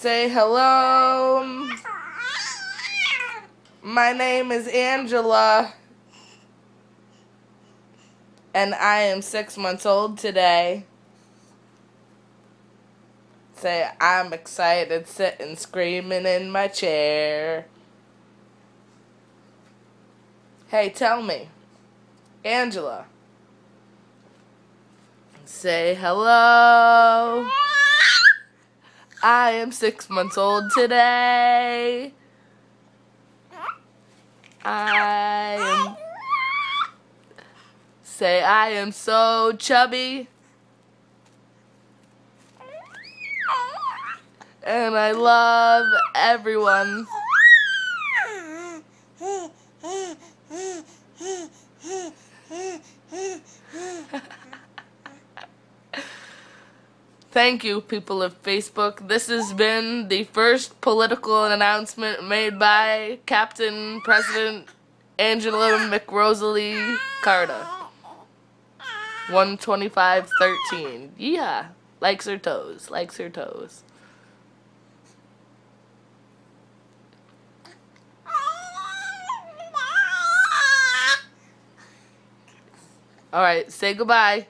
Say hello. My name is Angela, and I am 6 months old today. Say, I'm excited, sitting, screaming in my chair. Hey, tell me, Angela. Say hello. I am 6 months old today. Say, I am so chubby. And I love everyone. Thank you, people of Facebook. This has been the first political announcement made by Captain President Angela McRosalie Carter. 12513. Yeah. Likes her toes. Likes her toes. Alright, say goodbye.